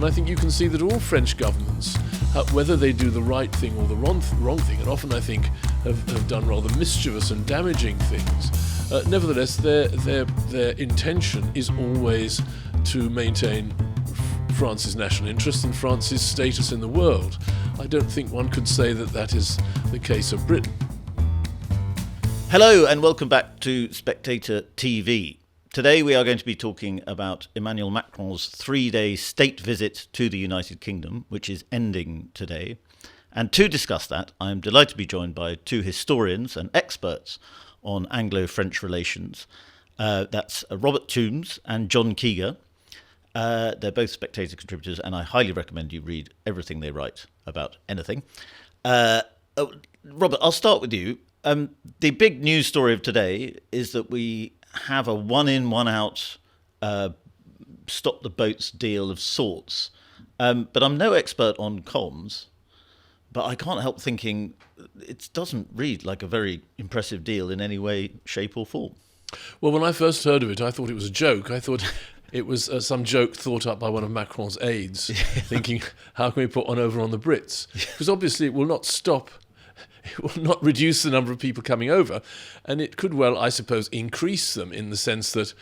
And I think you can see that all French governments, whether they do the right thing or the wrong thing, and often I think have done rather mischievous and damaging things, nevertheless their intention is always to maintain France's national interest and France's status in the world. I don't think one could say that is the case of Britain. Hello and welcome back to Spectator TV. Today we are going to be talking about Emmanuel Macron's 3-day state visit to the United Kingdom, which is ending today. And to discuss that, I am delighted to be joined by two historians and experts on Anglo-French relations. That's Robert Tombs and John Keiger. They're both Spectator contributors, and I highly recommend you read everything they write about anything. Robert, I'll start with you. The big news story of today is that we have a one-in, one-out stop-the-boats deal of sorts. But I'm no expert on comms, but I can't help thinking it doesn't read like a very impressive deal in any way, shape or form. Well, when I first heard of it, I thought it was a joke. I thought it was some joke thought up by one of Macron's aides, thinking, how can we put one over on the Brits? Because obviously it will not reduce the number of people coming over, and it could well, I suppose, increase them in the sense that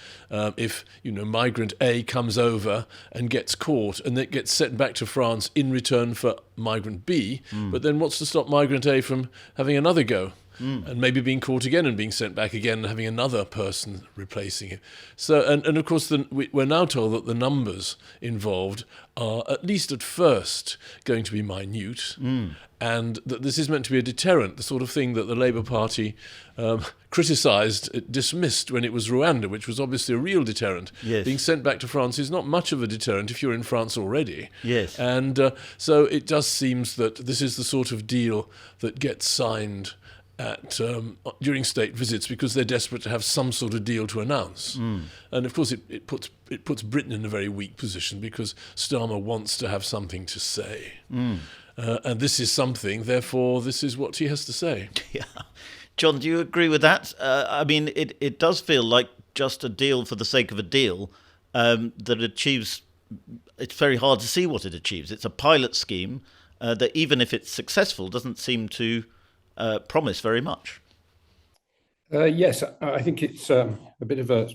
if migrant A comes over and gets caught and it gets sent back to France in return for migrant B, but then what's to stop migrant A from having another go? And maybe being caught again and being sent back again and having another person replacing him. So, and of course, we're now told that the numbers involved are, at least at first, going to be minute, and that this is meant to be a deterrent, the sort of thing that the Labour Party dismissed when it was Rwanda, which was obviously a real deterrent. Yes. Being sent back to France is not much of a deterrent if you're in France already. Yes. And so it just seems that this is the sort of deal that gets signed during state visits because they're desperate to have some sort of deal to announce. And of course it puts Britain in a very weak position because Starmer wants to have something to say. And this is something, therefore this is what he has to say. Yeah. John, do you agree with that? I mean, it does feel like just a deal for the sake of a deal that achieves. It's very hard to see what it achieves. It's a pilot scheme that even if it's successful doesn't seem to promise very much. Yes, I think it's a bit of a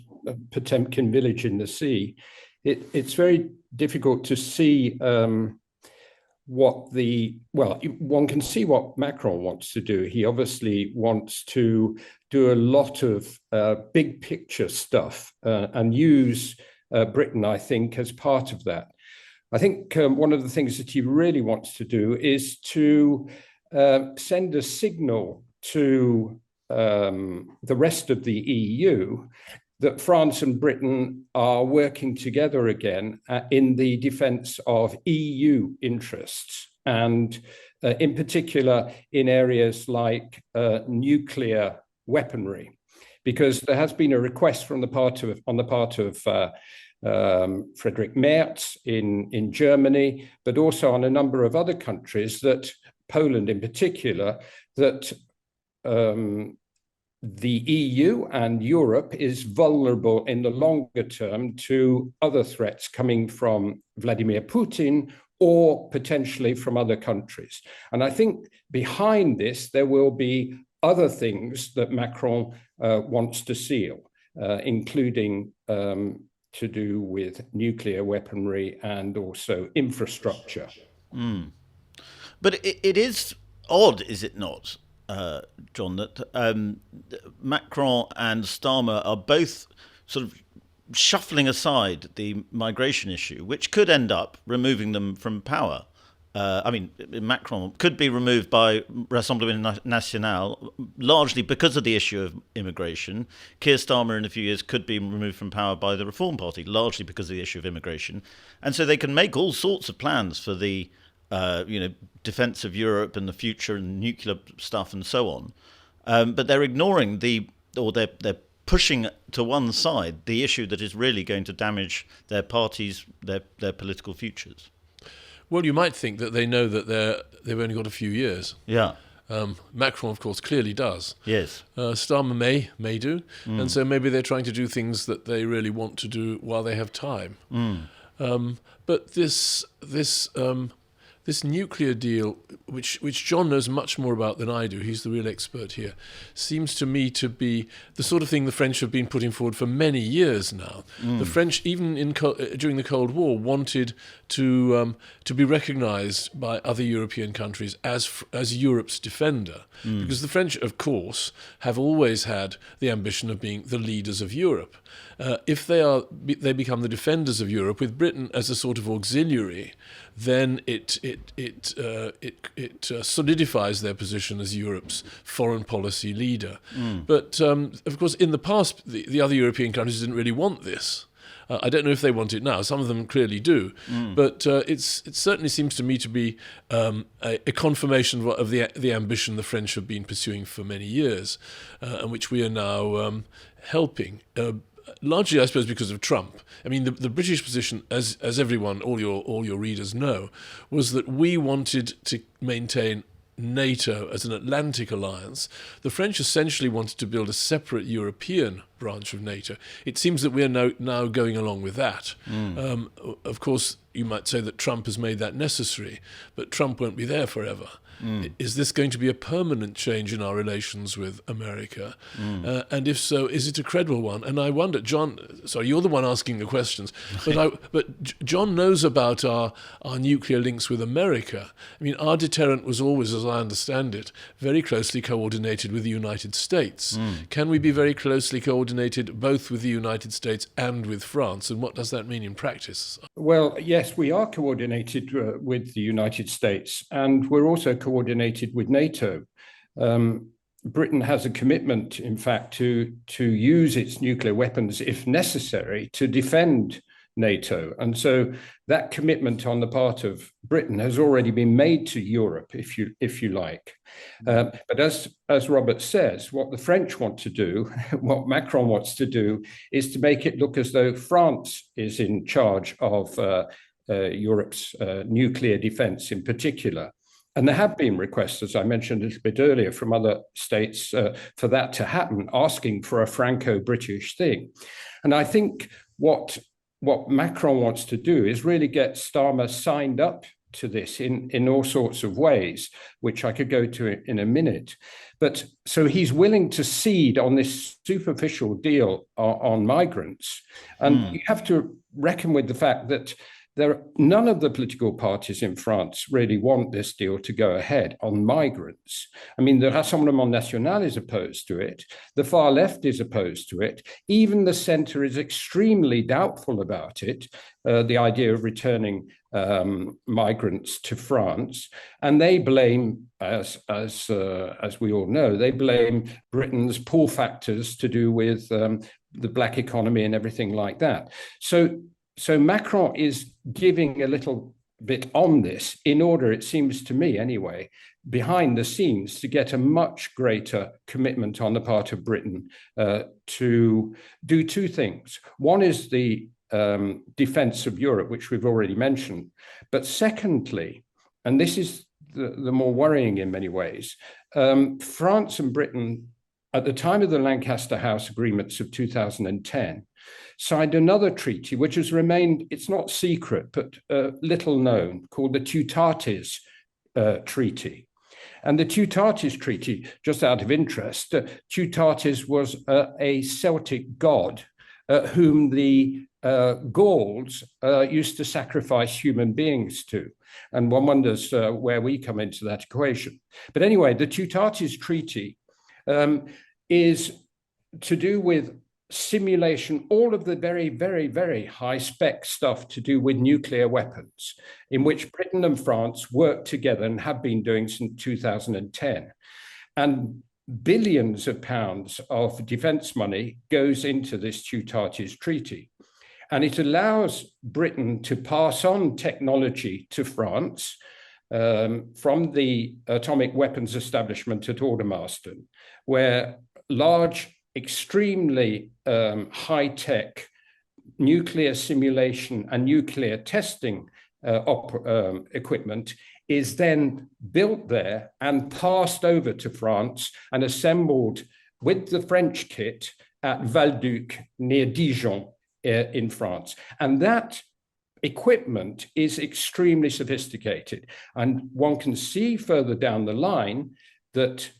Potemkin village in the sea. It's very difficult to see one can see what Macron wants to do. He obviously wants to do a lot of big picture stuff and use Britain, I think, as part of that. I think one of the things that he really wants to do is to send a signal to the rest of the EU that France and Britain are working together again in the defence of EU interests, and in particular in areas like nuclear weaponry, because there has been a request on the part of Friedrich Merz in Germany, but also on a number of other countries, that Poland in particular, that the EU and Europe is vulnerable in the longer term to other threats coming from Vladimir Putin or potentially from other countries. And I think behind this, there will be other things that Macron wants to seal, including to do with nuclear weaponry and also infrastructure. But it is odd, is it not, John, that Macron and Starmer are both sort of shuffling aside the migration issue, which could end up removing them from power. Macron could be removed by Rassemblement National, largely because of the issue of immigration. Keir Starmer in a few years could be removed from power by the Reform Party, largely because of the issue of immigration. And so they can make all sorts of plans for the defense of Europe and the future and nuclear stuff and so on. But they're ignoring they're pushing to one side the issue that is really going to damage their parties, their political futures. Well, you might think that they know that they've only got a few years. Yeah. Macron, of course, clearly does. Yes. Starmer may do. And so maybe they're trying to do things that they really want to do while they have time. But this nuclear deal, which John knows much more about than I do, he's the real expert here, seems to me to be the sort of thing the French have been putting forward for many years now. The French, even during the Cold War, wanted to be recognised by other European countries as Europe's defender, because the French, of course, have always had the ambition of being the leaders of Europe. If they become the defenders of Europe with Britain as a sort of auxiliary, then it solidifies their position as Europe's foreign policy leader. But of course, in the past, the other European countries didn't really want this. I don't know if they want it now. Some of them clearly do, but it certainly seems to me to be a confirmation of the ambition the French have been pursuing for many years, and which we are now helping. Largely, I suppose, because of Trump. I mean, the British position, as everyone, all your readers know, was that we wanted to maintain NATO as an Atlantic alliance. The French essentially wanted to build a separate European branch of NATO. It seems that we're now going along with that. Of course, you might say that Trump has made that necessary, but Trump won't be there forever. Is this going to be a permanent change in our relations with America? And if so, is it a credible one? And I wonder, John, sorry, you're the one asking the questions, but John knows about our nuclear links with America. I mean, our deterrent was always, as I understand it, very closely coordinated with the United States. Can we be very closely coordinated both with the United States and with France? And what does that mean in practice? Well, yes, we are coordinated with the United States, and we're also coordinated with NATO. Britain has a commitment, in fact, to use its nuclear weapons, if necessary, to defend NATO. And so that commitment on the part of Britain has already been made to Europe, if you like. But as Robert says, what the French want to do, what Macron wants to do, is to make it look as though France is in charge of Europe's nuclear defense in particular. And there have been requests, as I mentioned a little bit earlier, from other states for that to happen, asking for a Franco-British thing. And I think what Macron wants to do is really get Starmer signed up to this in all sorts of ways, which I could go to in a minute. But so he's willing to cede on this superficial deal on migrants. And you have to reckon with the fact that none of the political parties in France really want this deal to go ahead on migrants. I mean, the Rassemblement National is opposed to it. The far left is opposed to it. Even the centre is extremely doubtful about it, the idea of returning migrants to France. And they blame, as we all know, they blame Britain's pull factors to do with the black economy and everything like that. So Macron is giving a little bit on this in order, it seems to me anyway, behind the scenes to get a much greater commitment on the part of Britain to do two things. One is the defense of Europe, which we've already mentioned. But secondly, and this is the more worrying in many ways, France and Britain, at the time of the Lancaster House agreements of 2010, signed another treaty, which has remained, it's not secret, but little known, called the Teutates Treaty. And the Teutates Treaty, just out of interest, Teutates was a Celtic god whom the Gauls used to sacrifice human beings to. And one wonders where we come into that equation. But anyway, the Teutates Treaty is to do with simulation, all of the very, very, very high spec stuff to do with nuclear weapons, in which Britain and France work together and have been doing since 2010. And billions of pounds of defense money goes into this Teutates Treaty. And it allows Britain to pass on technology to France from the atomic weapons establishment at Aldermaston, where large, extremely high-tech nuclear simulation and nuclear testing equipment is then built there and passed over to France and assembled with the French kit at Valduc near Dijon in France. And that equipment is extremely sophisticated. And one can see further down the line that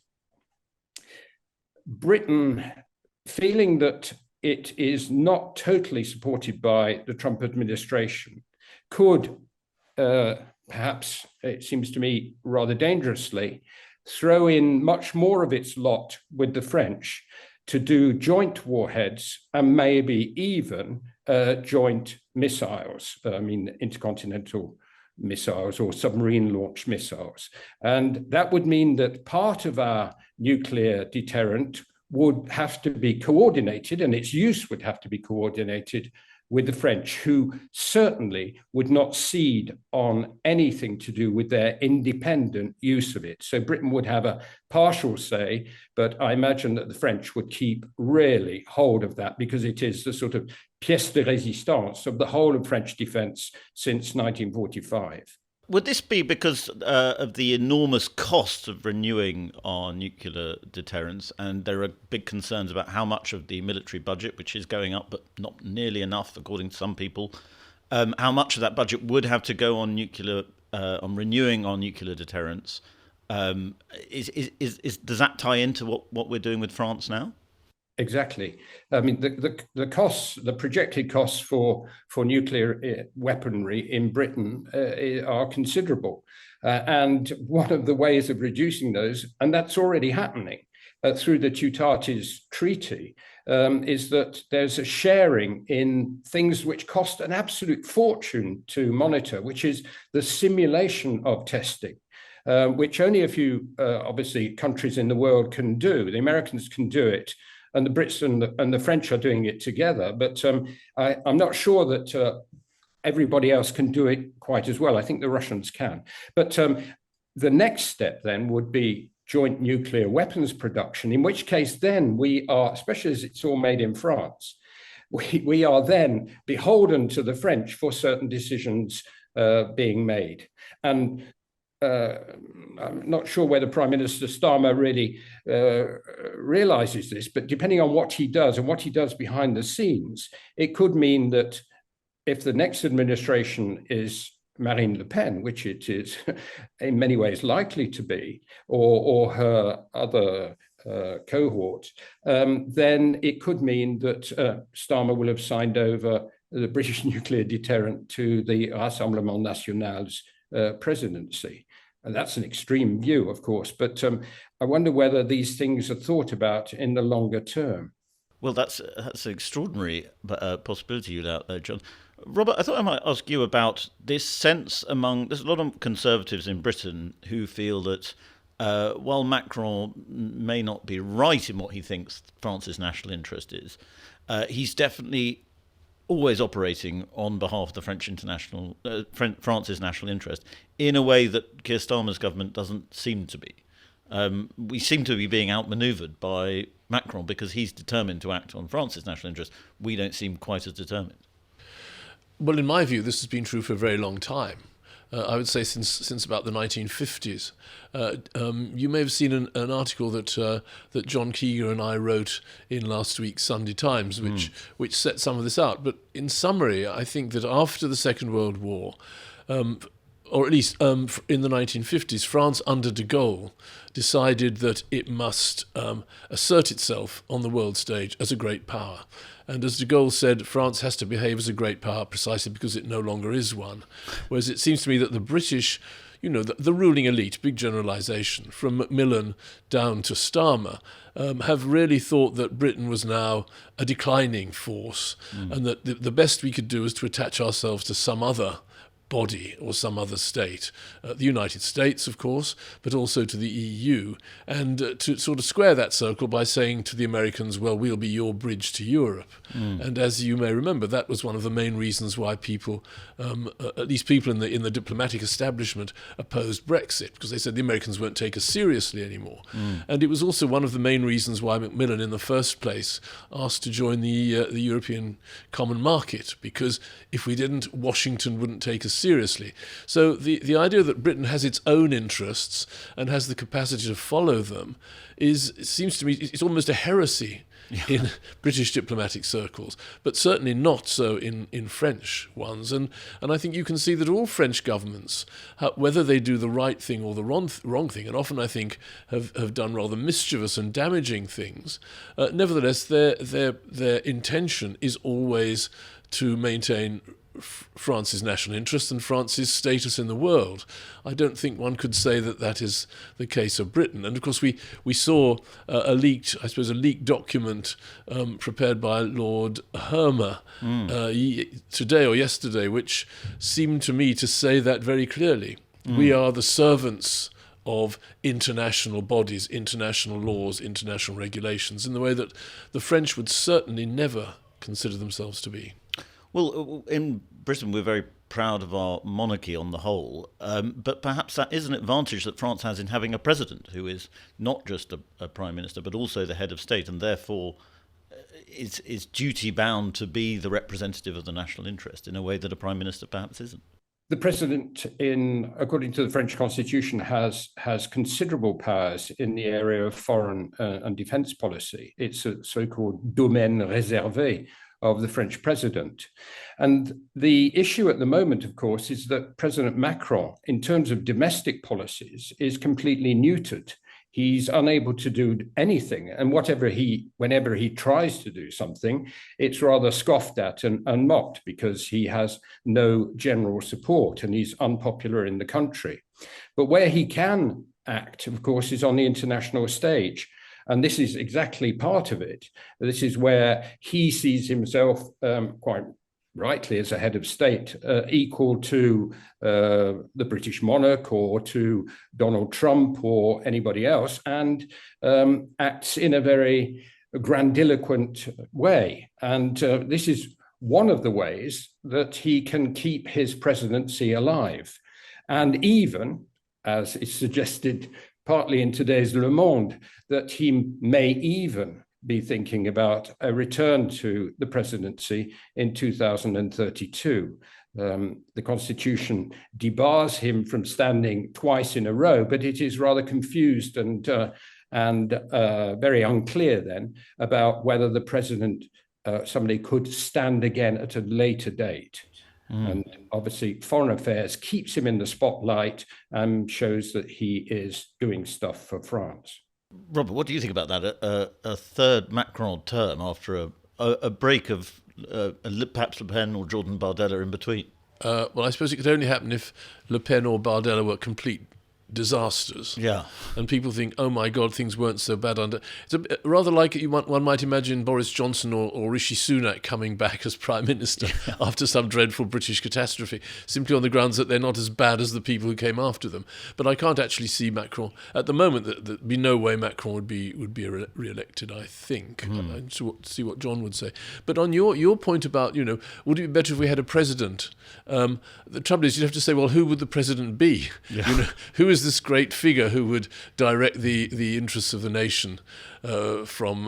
Britain, feeling that it is not totally supported by the Trump administration, could perhaps, it seems to me, rather dangerously, throw in much more of its lot with the French to do joint warheads and maybe even joint missiles, intercontinental missiles or submarine launched missiles. And that would mean that part of our nuclear deterrent would have to be coordinated, and its use would have to be coordinated with the French, who certainly would not cede on anything to do with their independent use of it. So Britain would have a partial say, but I imagine that the French would keep really hold of that, because it is the sort of pièce de résistance of the whole of French defence since 1945. Would this be because of the enormous cost of renewing our nuclear deterrence? And there are big concerns about how much of the military budget, which is going up, but not nearly enough, according to some people, how much of that budget would have to go on nuclear, on renewing our nuclear deterrence? Does that tie into what we're doing with France now? Exactly. I mean, the costs, the projected costs for nuclear weaponry in Britain are considerable. And one of the ways of reducing those, and that's already happening through the Tutatis Treaty, is that there's a sharing in things which cost an absolute fortune to monitor, which is the simulation of testing. Which only a few, obviously, countries in the world can do. The Americans can do it, and the Brits and the French are doing it together. But I'm not sure that everybody else can do it quite as well. I think the Russians can. But the next step then would be joint nuclear weapons production, in which case then we are, especially as it's all made in France, we are then beholden to the French for certain decisions being made. And I'm not sure whether Prime Minister Starmer really realizes this, but depending on what he does and what he does behind the scenes, it could mean that if the next administration is Marine Le Pen, which it is in many ways likely to be, or her other cohort, then it could mean that Starmer will have signed over the British nuclear deterrent to the Rassemblement National's presidency. And that's an extreme view, of course, but I wonder whether these things are thought about in the longer term. Well, that's an extraordinary possibility you out there, John. Robert, I thought I might ask you about this sense there's a lot of Conservatives in Britain who feel that while Macron may not be right in what he thinks France's national interest is, he's definitely always operating on behalf of the France's national interest in a way that Keir Starmer's government doesn't seem to be. We seem to be being outmaneuvered by Macron because he's determined to act on France's national interest. We don't seem quite as determined. Well, in my view, this has been true for a very long time. I would say since about the 1950s. You may have seen an article that John Keiger and I wrote in last week's Sunday Times, which set some of this out. But in summary, I think that after the Second World War, or at least in the 1950s, France under de Gaulle decided that it must assert itself on the world stage as a great power. And as de Gaulle said, France has to behave as a great power precisely because it no longer is one. Whereas it seems to me that the British, the ruling elite, big generalisation, from Macmillan down to Starmer, have really thought that Britain was now a declining force and that the best we could do is to attach ourselves to some other body or some other state, the United States, of course, but also to the EU, and to sort of square that circle by saying to the Americans, well, we'll be your bridge to Europe. And as you may remember, that was one of the main reasons why people, at least people in the diplomatic establishment, opposed Brexit, because they said the Americans won't take us seriously anymore. And it was also one of the main reasons why Macmillan, in the first place, asked to join the European Common Market, because if we didn't, Washington wouldn't take us seriously. So the idea that Britain has its own interests and has the capacity to follow them seems to me, it's almost a heresy in British diplomatic circles, but certainly not so in French ones. And I think you can see that all French governments, whether they do the right thing or the wrong thing, and often I think have done rather mischievous and damaging things, nevertheless their intention is always to maintain France's national interest and France's status in the world. I don't think one could say that is the case of Britain. And of course, we saw a leaked document prepared by Lord Hermer today or yesterday, which seemed to me to say that very clearly. We are the servants of international bodies, international laws, international regulations, in the way that the French would certainly never consider themselves to be. Well, in Britain, we're very proud of our monarchy on the whole, but perhaps that is an advantage that France has in having a president who is not just a prime minister, but also the head of state, and therefore is duty-bound to be the representative of the national interest in a way that a prime minister perhaps isn't. The president, according to the French constitution, has considerable powers in the area of foreign and defense policy. It's a so-called domaine réservé of the French president. And the issue at the moment, of course, is that President Macron, in terms of domestic policies, is completely neutered. He's unable to do anything. And whenever he tries to do something, it's rather scoffed at and mocked because he has no general support and he's unpopular in the country. But where he can act, of course, is on the international stage. And this is exactly part of it. This is where he sees himself quite rightly as a head of state equal to the British monarch or to Donald Trump or anybody else, and acts in a very grandiloquent way. And this is one of the ways that he can keep his presidency alive. And even, as is suggested partly in today's Le Monde, that he may even be thinking about a return to the presidency in 2032. The constitution debars him from standing twice in a row, but it is rather confused and very unclear then about whether the president, somebody could stand again at a later date. And obviously, foreign affairs keeps him in the spotlight and shows that he is doing stuff for France. Robert, what do you think about that? A third Macron term after a break of perhaps Le Pen or Jordan Bardella in between? Well, I suppose it could only happen if Le Pen or Bardella were complete disasters. Yeah. And people think, oh my God, things weren't so bad under... It's rather like one might imagine Boris Johnson or Rishi Sunak coming back as Prime Minister after some dreadful British catastrophe, simply on the grounds that they're not as bad as the people who came after them. But I can't actually see Macron... At the moment, there'd be no way Macron would be re-elected, I think. I'd see what John would say. But on your point about, would it be better if we had a president? The trouble is, you'd have to say, well, who would the president be? Yeah. Who is this great figure who would direct the interests of the nation from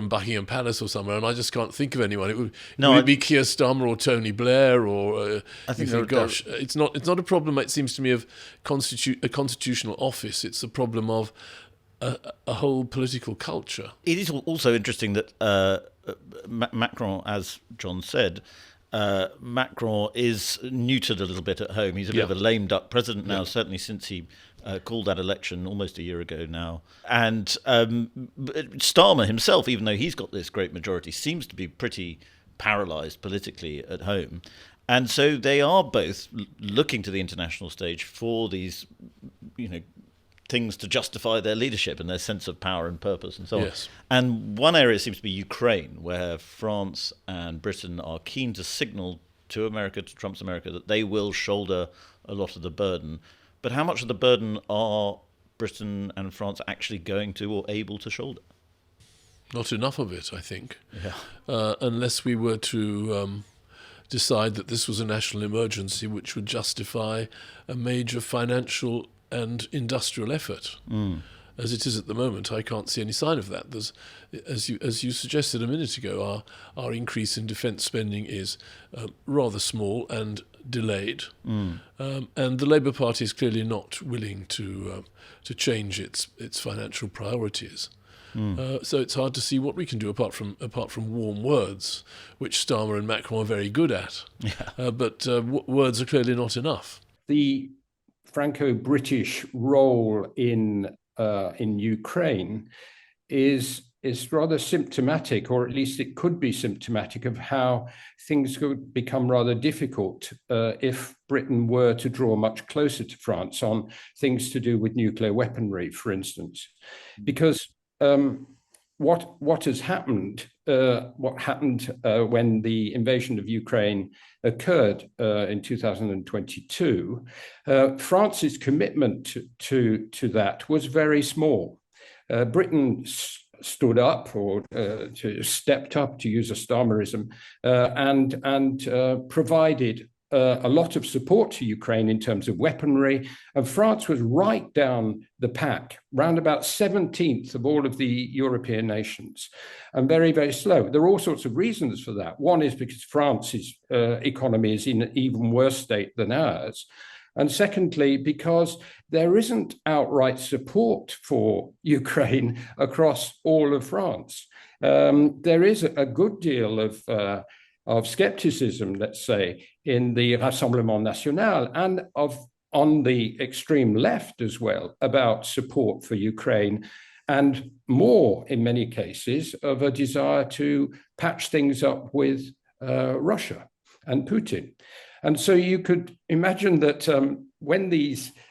Buckingham Palace or somewhere? And I just can't think of anyone. Would it be Keir Starmer or Tony Blair or? I think it's not a problem. It seems to me of a constitutional office. It's a problem of a whole political culture. It is also interesting that Macron, as John said. Macron is neutered a little bit at home. He's a bit of a lame duck president now, certainly since he called that election almost a year ago now. And Starmer himself, even though he's got this great majority, seems to be pretty paralysed politically at home. And so they are both looking to the international stage for these, things to justify their leadership and their sense of power and purpose and so on. Yes. And one area seems to be Ukraine, where France and Britain are keen to signal to America, to Trump's America, that they will shoulder a lot of the burden. But how much of the burden are Britain and France actually going to or able to shoulder? Not enough of it, I think. Yeah. Unless we were to decide that this was a national emergency which would justify a major financial and industrial effort. As it is at the moment, I can't see any sign of that. There's, as you suggested a minute ago, our increase in defence spending is rather small and delayed, and the Labour Party is clearly not willing to change its financial priorities. So it's hard to see what we can do apart from warm words, which Starmer and Macron are very good at. But words are clearly not enough. The Franco-British role in Ukraine is rather symptomatic, or at least it could be symptomatic, of how things could become rather difficult if Britain were to draw much closer to France on things to do with nuclear weaponry, for instance. Because what has happened, when the invasion of Ukraine occurred in 2022, France's commitment to that was very small. Britain stood up, or stepped up, to use a Starmerism, and provided a lot of support to Ukraine in terms of weaponry. And France was right down the pack, round about 17th of all of the European nations, and very, very slow. There are all sorts of reasons for that. One is because France's economy is in an even worse state than ours. And secondly, because there isn't outright support for Ukraine across all of France. There is a good deal of skepticism, let's say, in the Rassemblement National and on the extreme left as well, about support for Ukraine, and more, in many cases, of a desire to patch things up with Russia and Putin. And so you could imagine that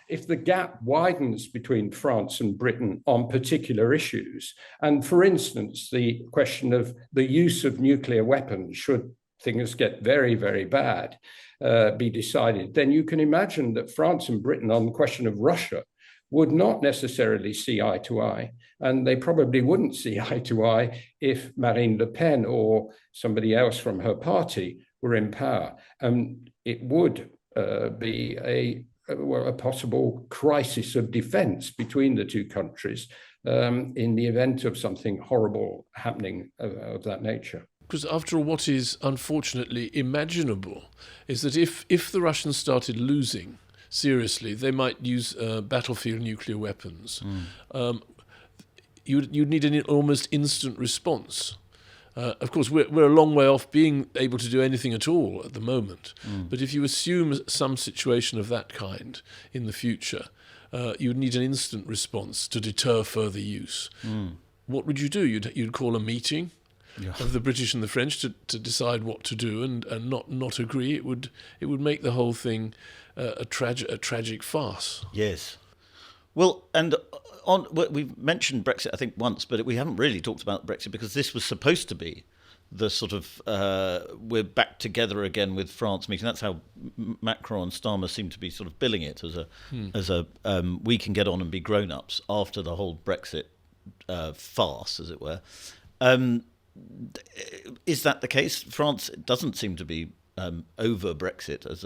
if the gap widens between France and Britain on particular issues, and for instance, the question of the use of nuclear weapons, should things get very, very bad, be decided, then you can imagine that France and Britain on the question of Russia would not necessarily see eye to eye. And they probably wouldn't see eye to eye if Marine Le Pen or somebody else from her party were in power. And it would be a possible crisis of defense between the two countries in the event of something horrible happening of that nature. Because after all, what is unfortunately imaginable is that if the Russians started losing seriously, they might use battlefield nuclear weapons. You'd need an almost instant response. Of course, we're a long way off being able to do anything at all at the moment. But if you assume some situation of that kind in the future, you'd need an instant response to deter further use. What would you do? You'd call a meeting of the British and the French to decide what to do and not agree. It would make the whole thing a tragic farce. Yes. Well, and we've mentioned Brexit, I think, once, but we haven't really talked about Brexit because this was supposed to be the sort of we're back together again with France meeting. That's how Macron and Starmer seem to be sort of billing it as a we can get on and be grown-ups after the whole Brexit farce, as it were. Is that the case? France doesn't seem to be over Brexit as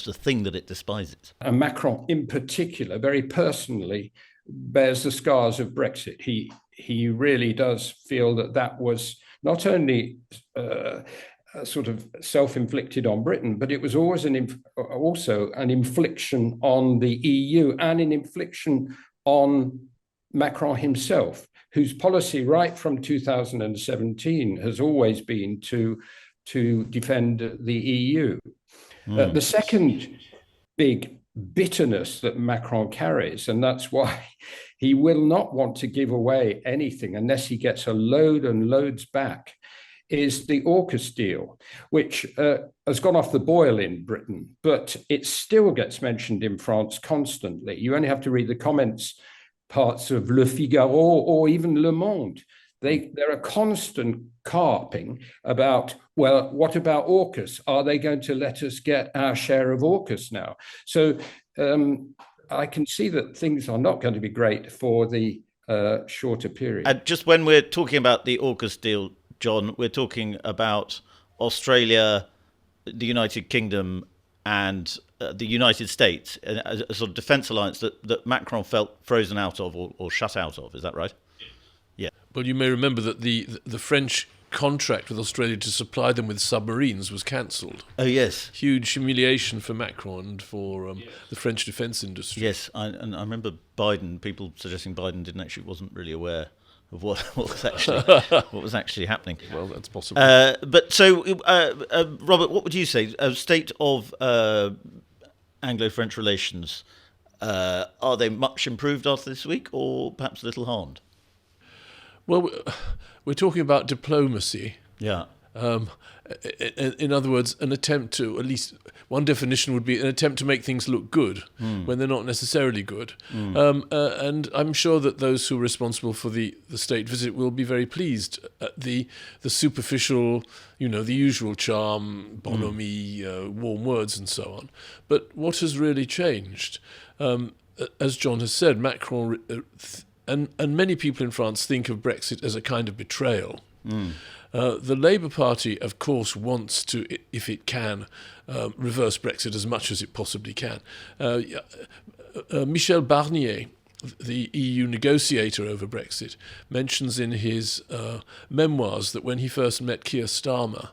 a thing that it despises. And Macron, in particular, very personally, bears the scars of Brexit. He really does feel that was not only sort of self-inflicted on Britain, but it was always also an infliction on the EU and an infliction on Macron himself, whose policy right from 2017 has always been to defend the EU. The second big bitterness that Macron carries, and that's why he will not want to give away anything unless he gets a load and loads back, is the AUKUS deal, which has gone off the boil in Britain, but it still gets mentioned in France constantly. You only have to read the comments parts of Le Figaro or even Le Monde. There are constant carping about, well, what about AUKUS? Are they going to let us get our share of AUKUS now? So I can see that things are not going to be great for the shorter period. And just when we're talking about the AUKUS deal, John, we're talking about Australia, the United Kingdom, and the United States, a sort of defence alliance that Macron felt frozen out of or shut out of. Is that right? Yeah. Well, you may remember that the French contract with Australia to supply them with submarines was cancelled. Oh, yes. Huge humiliation for Macron and for the French defence industry. Yes, I remember people suggesting Biden wasn't really aware of what was actually happening. Well, that's possible. But so, Robert, what would you say? State of Anglo-French relations, are they much improved after this week, or perhaps a little harmed? Well, we're talking about diplomacy. Yeah. In other words, an attempt to, at least one definition would be an attempt to make things look good when they're not necessarily good. And I'm sure that those who are responsible for the state visit will be very pleased at the superficial, the usual charm, bonhomie, warm words and so on. But what has really changed? As John has said, Macron and many people in France think of Brexit as a kind of betrayal. The Labour Party, of course, wants to, if it can, reverse Brexit as much as it possibly can. Michel Barnier, the EU negotiator over Brexit, mentions in his memoirs that when he first met Keir Starmer,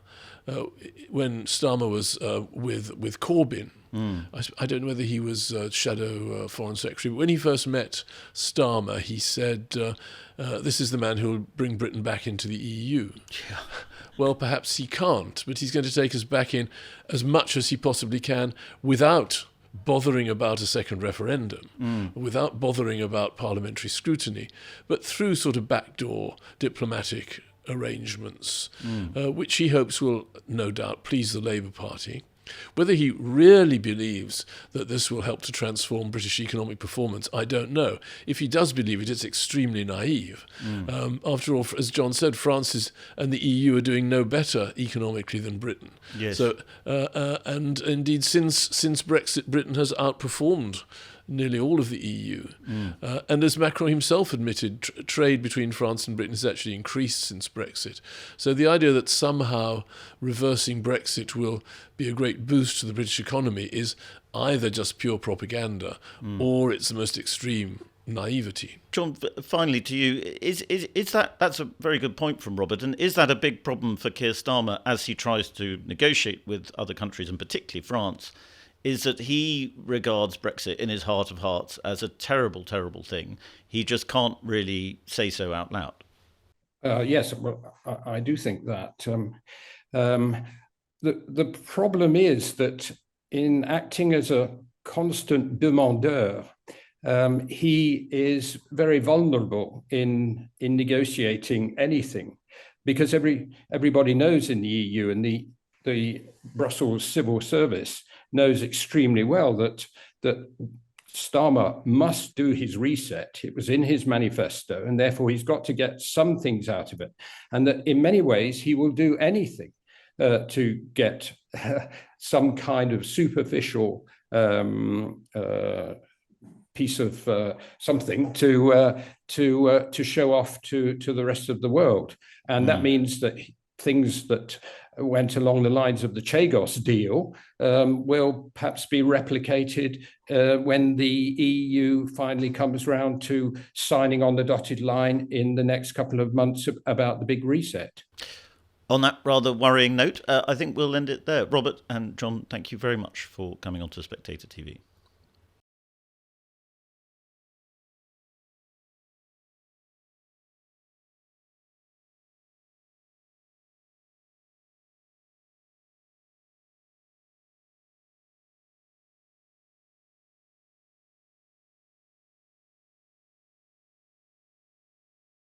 when Starmer was with Corbyn, I don't know whether he was shadow foreign secretary, but when he first met Starmer, he said, this is the man who will bring Britain back into the EU. Yeah. Well, perhaps he can't, but he's going to take us back in as much as he possibly can without bothering about a second referendum, without bothering about parliamentary scrutiny, but through sort of backdoor diplomatic arrangements, which he hopes will no doubt please the Labour Party. Whether he really believes that this will help to transform British economic performance, I don't know. If he does believe it, it's extremely naive. After all, as John said, France and the EU are doing no better economically than Britain. Yes. So, and indeed, since Brexit, Britain has outperformed nearly all of the EU. And as Macron himself admitted, trade between France and Britain has actually increased since Brexit. So the idea that somehow reversing Brexit will be a great boost to the British economy is either just pure propaganda or it's the most extreme naivety. John, finally to you, is that's a very good point from Robert, and is that a big problem for Keir Starmer as he tries to negotiate with other countries, and particularly France, is that he regards Brexit in his heart of hearts as a terrible, terrible thing. He just can't really say so out loud. Yes, well, I do think that. The problem is that in acting as a constant demandeur, he is very vulnerable in negotiating anything, because everybody knows in the EU, and the Brussels civil service knows extremely well that Starmer must do his reset. It was in his manifesto, and therefore he's got to get some things out of it. And that in many ways he will do anything to get some kind of superficial piece of something to show off to the rest of the world. And that means that things that went along the lines of the Chagos deal will perhaps be replicated when the EU finally comes round to signing on the dotted line in the next couple of months about the big reset. On that rather worrying note, I think we'll end it there. Robert and John, thank you very much for coming on to Spectator TV.